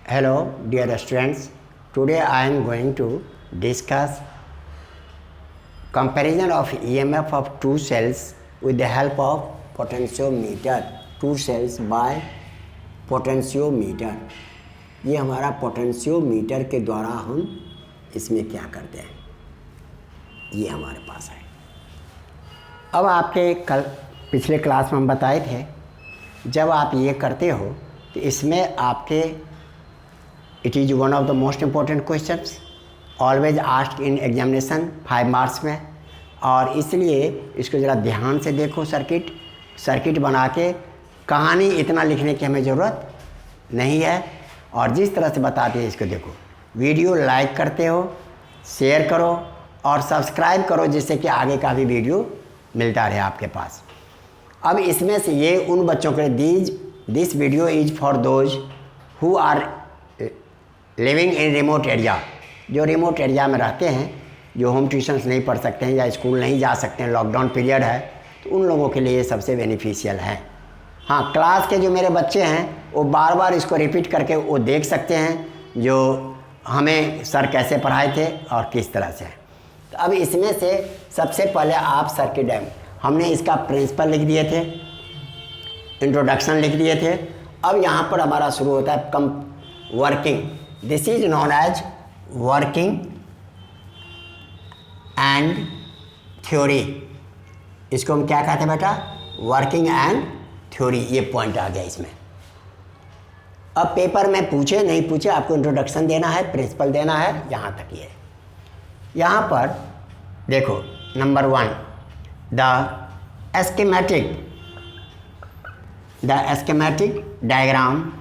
Hello, dear students. Today I am going to discuss comparison of EMF of two cells with the help of potentiometer. Two cells by potentiometer. ये हमारा potentiometer के द्वारा हम इसमें क्या करते हैं, ये हमारे पास है। अब आपके कल पिछले क्लास में हम बताए थे, जब आप ये करते हो तो इसमें आपके it is one of the most important questions always asked in examination 5 marks में, और इसलिए इसको ज़रा ध्यान से देखो। सर्किट बना के कहानी इतना लिखने की हमें ज़रूरत नहीं है, और जिस तरह से बताते हैं इसको देखो। वीडियो लाइक करते हो, शेयर करो और सब्सक्राइब करो, जिससे कि आगे का भी वीडियो मिलता रहे आपके पास। अब इसमें से ये उन बच्चों के this video is for those who are living in remote area, जो रिमोट एरिया में रहते हैं, जो होम ट्यूशन्स नहीं पढ़ सकते हैं या स्कूल नहीं जा सकते हैं, लॉकडाउन पीरियड है, तो उन लोगों के लिए ये सबसे बेनिफिशियल है। हाँ, क्लास के जो मेरे बच्चे हैं वो बार बार इसको रिपीट करके वो देख सकते हैं जो हमें सर कैसे पढ़ाए थे और किस तरह से। तो अब इसमें से सबसे पहले आप सर्किट हमने इसका प्रिंसिपल लिख दिए थे, इंट्रोडक्शन लिख दिए थे। अब यहाँ पर हमारा शुरू होता है working. This is known as working and theory. इसको हम क्या कहते हैं बेटा? Working and theory. ये पॉइंट आ गया इसमें। अब पेपर में पूछे नहीं पूछे, आपको इंट्रोडक्शन देना है, प्रिंसिपल देना है, यहाँ तक ये। यहाँ पर देखो, number 1 the schematic diagram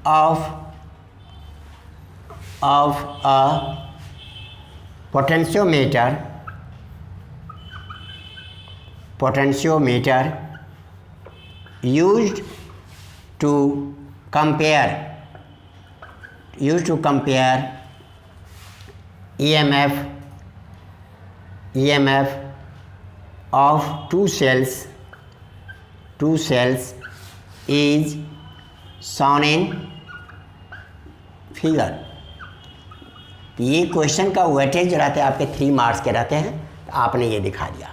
of a potentiometer used to compare EMF of two cells is shown in figure। ये क्वेश्चन का वेटेज रहते हैं आपके 3 मार्क्स के रहते हैं, तो आपने ये दिखा दिया।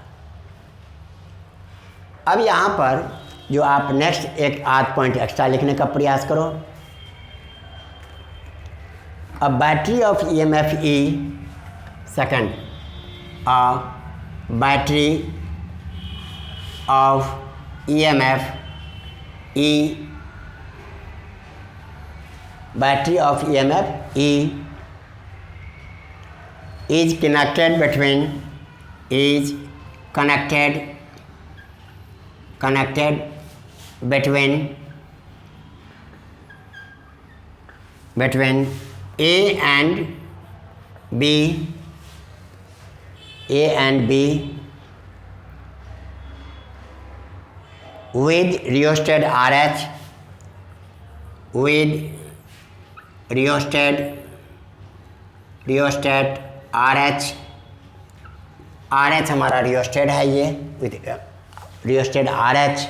अब यहाँ पर जो आप नेक्स्ट एक आध पॉइंट एक्स्ट्रा लिखने का प्रयास करो। A battery of EMF E, second, a battery of EMF E, battery of EMF E is connected between A and B with rheostat RH, RH हमारा रियोस्टेट है, ये with rheostat RH।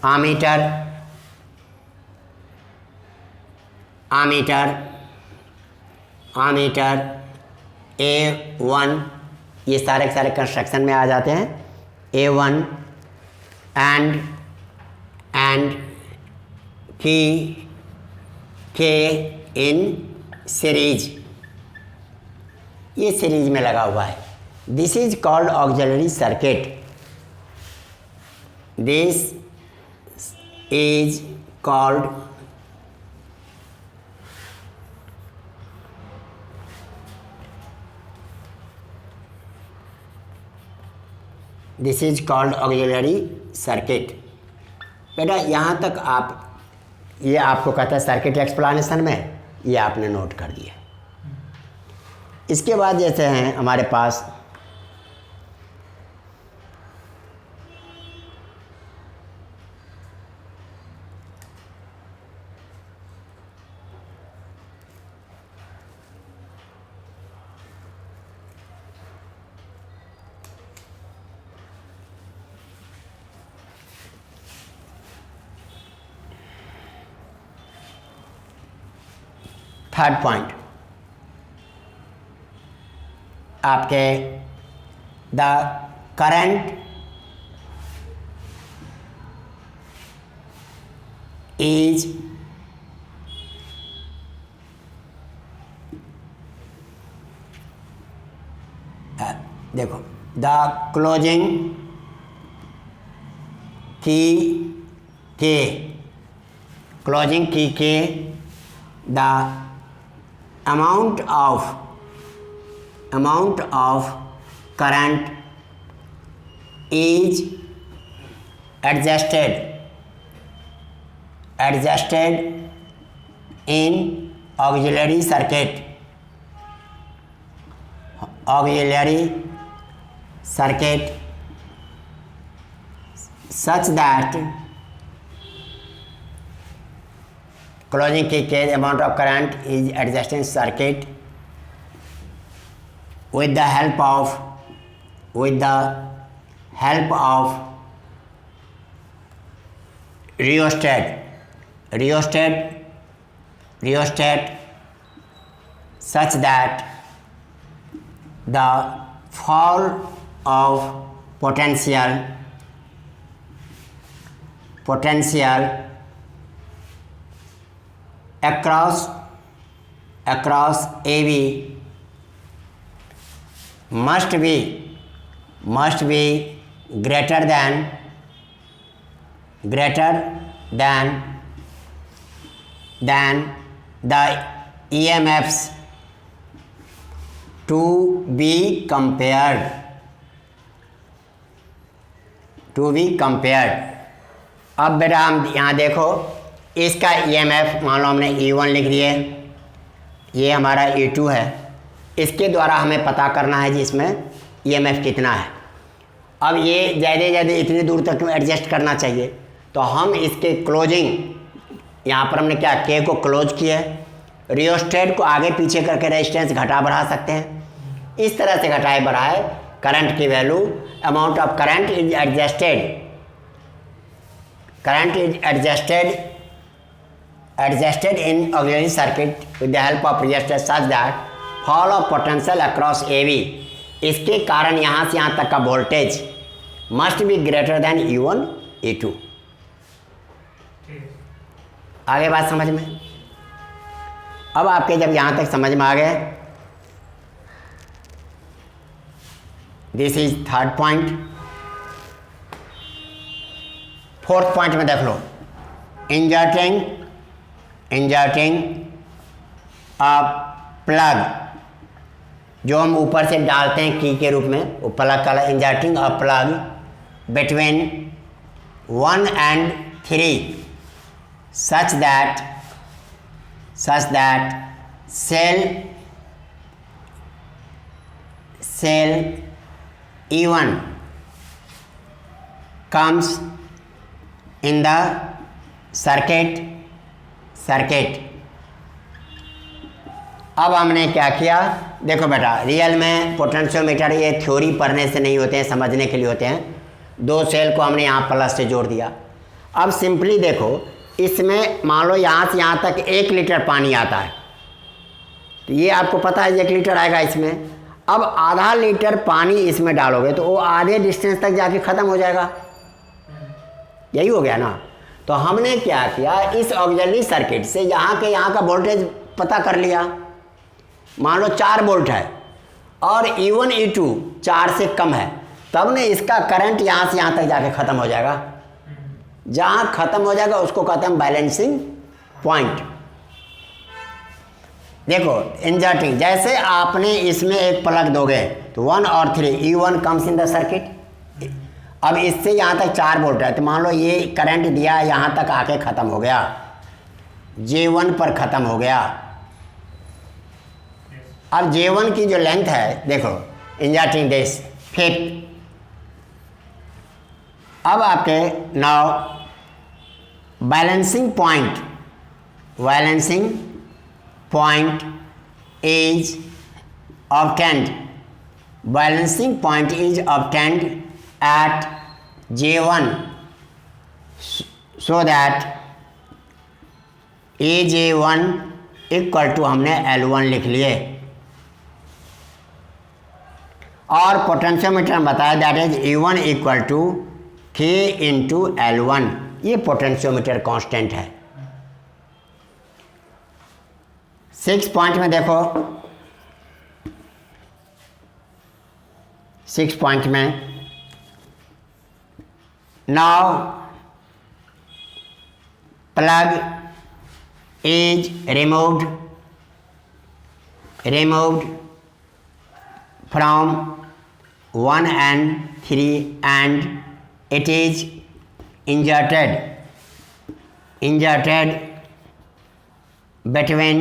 Ammeter A1, ये सारे के सारे construction में आ जाते हैं। A1 and K in series, ये सीरीज में लगा हुआ है। This is called auxiliary circuit. This is called auxiliary circuit. बेटा यहाँ तक आप, ये आपको कहता है सर्किट एक्सप्लेनेशन में, ये आपने नोट कर दिया। इसके बाद जैसे हैं हमारे पास थर्ड पॉइंट आपके द करंट इज देखो द क्लोजिंग की के क्लोजिंग की के the amount of current is adjusted in auxiliary circuit such that closing key के amount of current is adjusted in circuit with the help of rheostat such that the fall of potential across AB must be greater than the EMFs to be compared. अब बेटा हम यहाँ देखो इसका EMF मान लो हमने E1 लिख दिए, ये हमारा E2 है, इसके द्वारा हमें पता करना है जी इसमें EMF कितना है। अब ये ज़्यादा इतनी दूर तक एडजस्ट करना चाहिए, तो हम इसके क्लोजिंग यहाँ पर हमने क्या के को क्लोज किया है, रियोस्टेट को आगे पीछे करके रेजिस्टेंस घटा बढ़ा सकते हैं। इस तरह से घटाए बढ़ाए करंट की value, amount of current is adjusted in auxiliary circuit with the help of resistor such that fall of potential across AB, इसके कारण यहाँ से यहाँ तक का voltage must be greater than E1 E2। आगे बात समझ में? अब आपके जब यहाँ तक समझ में आ गए, this is third point. Fourth point में देख लो, इंजर्टिंग अ प्लग, जो हम ऊपर से डालते हैं की के रूप में, वो प्लग का इंजर्टिंग a plug between 1 and 3 such that cell E1 comes in the circuit। अब हमने क्या किया, देखो बेटा रियल में पोटेंशियोमीटर ये थ्योरी पढ़ने से नहीं होते हैं, समझने के लिए होते हैं। दो सेल को हमने यहाँ प्लस से जोड़ दिया। अब सिंपली देखो, इसमें मान लो यहाँ से यहाँ तक 1 लीटर पानी आता है, तो ये आपको पता है 1 लीटर आएगा इसमें। अब आधा लीटर पानी इसमें डालोगे तो वो आधे डिस्टेंस तक जाके ख़त्म हो जाएगा, यही हो गया ना। तो हमने क्या किया, इस ऑक्सिलरी सर्किट से यहाँ का वोल्टेज पता कर लिया। मान लो 4 वोल्ट है और E1 E2 4 से कम है, तब ने इसका करंट यहाँ से यहाँ तक जाके ख़त्म हो जाएगा। जहाँ ख़त्म हो जाएगा उसको कहते हैं बैलेंसिंग पॉइंट। देखो इंजर्टिंग, जैसे आपने इसमें एक प्लग दोगे तो 1 और 3 E1 comes in the circuit. अब इससे यहाँ तक 4 वोल्ट है, तो मान लो ये करंट दिया यहाँ तक आके ख़त्म हो गया, J1 पर ख़त्म हो गया। अब J1 की जो लेंथ है देखो, इंजर्टिंग दिस 5। अब आपके now balancing point is obtained at J1 so that AJ1 equal to हमने L1 लिख लिए, और पोटेंशियोमीटर बताया that is E1 equal to K into L1। ये पोटेंशियोमीटर कांस्टेंट है। 6 पॉइंट में देखो, 6 पॉइंट में now plug is removed from 1 and 3 and it is inserted between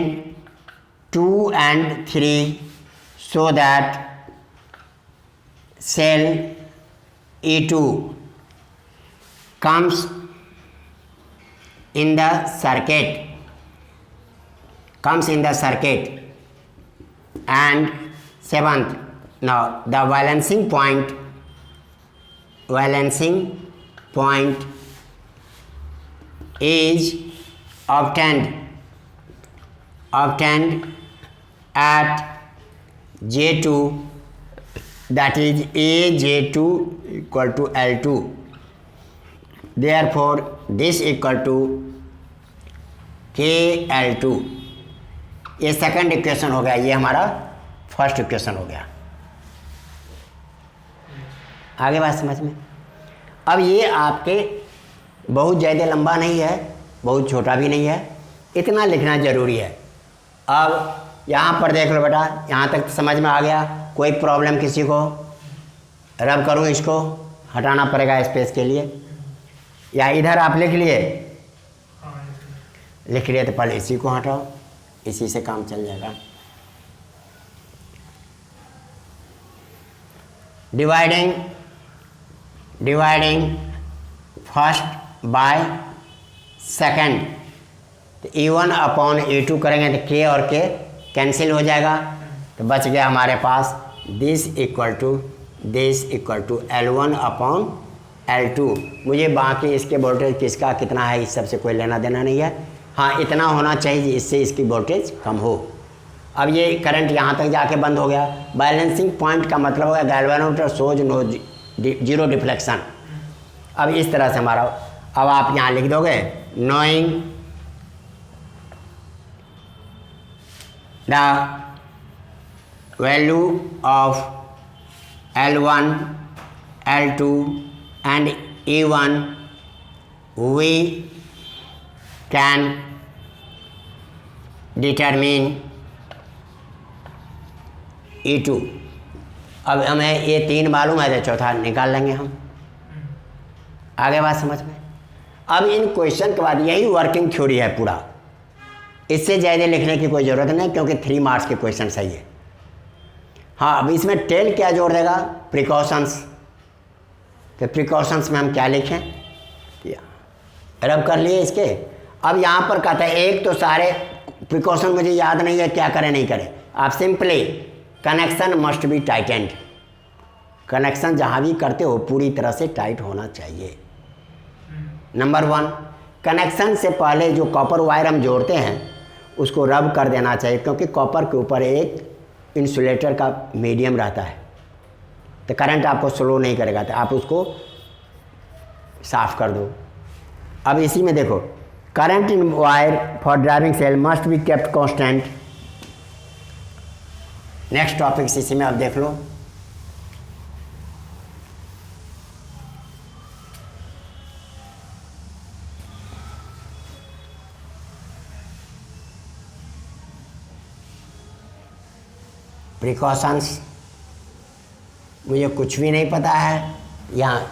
2 and 3 so that cell E2 comes in the circuit, and 7th, now the balancing point is obtained at J2, that is AJ2 equal to L2, therefore this equal to KL2। ये second equation हो गया, ये हमारा first equation हो गया। आगे बात समझ में। अब ये आपके बहुत ज़्यादा लंबा नहीं है, बहुत छोटा भी नहीं है, इतना लिखना ज़रूरी है। अब यहाँ पर देख लो बेटा, यहाँ तक समझ में आ गया। कोई प्रॉब्लम किसी को? रब करूँ, इसको हटाना पड़ेगा स्पेस के लिए, या इधर आप लिख लिए? लिख लिए तो पहले इसी को हटाओ, इसी से काम चल जाएगा। डिवाइडिंग फर्स्ट बाय सेकंड, तो E1 अपॉन E2 करेंगे तो K और K कैंसिल हो जाएगा, तो बच गया हमारे पास this equal to L1 upon L2। मुझे बाकी इसके वोल्टेज किसका कितना है इस सब से कोई लेना देना नहीं है। हाँ, इतना होना चाहिए इससे इसकी वोल्टेज कम हो। अब ये करंट यहाँ तक जाके बंद हो गया। बैलेंसिंग पॉइंट का मतलब होगा galvanometer shows no zero deflection. अब इस तरह से हमारा, अब आप यहाँ लिख दोगे knowing the value of L1, L2 and E1 we can determine E2। अब हमें ये 3 मालूम है तो चौथा निकाल लेंगे हम। आगे बात समझ में। अब इन क्वेश्चन के बाद यही वर्किंग थ्योरी है पूरा, इससे ज़्यादा लिखने की कोई ज़रूरत नहीं, क्योंकि 3 मार्क्स के क्वेश्चन सही है। हाँ, अब इसमें टेल क्या जोड़ देगा? प्रिकॉशंस। तो प्रिकॉशंस में हम क्या लिखें? रब कर लिए इसके। अब यहाँ पर कहता है, एक तो सारे प्रिकॉशन मुझे याद नहीं है क्या करें नहीं करें। आप simply connection must be tightened, connection जहाँ भी करते हो पूरी तरह से टाइट होना चाहिए। नंबर 1, कनेक्शन से पहले जो कॉपर वायर हम जोड़ते हैं उसको रब कर देना चाहिए, क्योंकि कॉपर के ऊपर एक इंसुलेटर का मीडियम रहता है, तो करंट आपको स्लो नहीं करेगा, तो आप उसको साफ कर दो। अब इसी में देखो, current in wire for driving cell must be kept constant. Next topic इसी में आप देख लो। प्रिकॉशंस मुझे कुछ भी नहीं पता है यहाँ।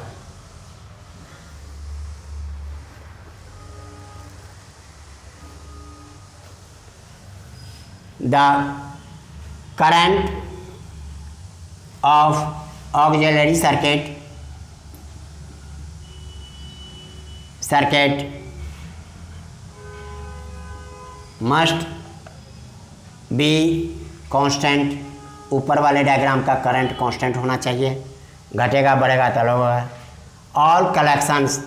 The current of auxiliary circuit must be constant। ऊपर वाले डायग्राम का करंट कांस्टेंट होना चाहिए, घटेगा बढ़ेगा तो होगा। All connections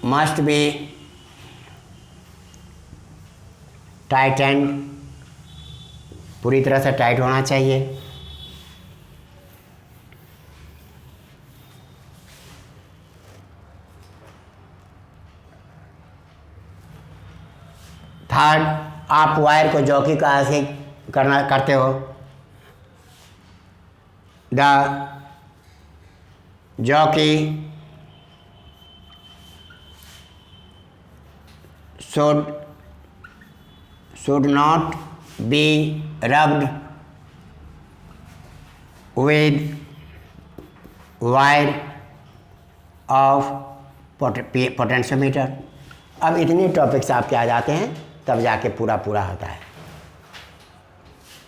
must be tightened, पूरी तरह से टाइट होना चाहिए। थर्ड, आप वायर को जॉकी का ऐसे करते हो। The jockey should not be rubbed with wire of potentiometer. अब इतने टॉपिक्स आपके आ जाते हैं तब जाके पूरा होता है।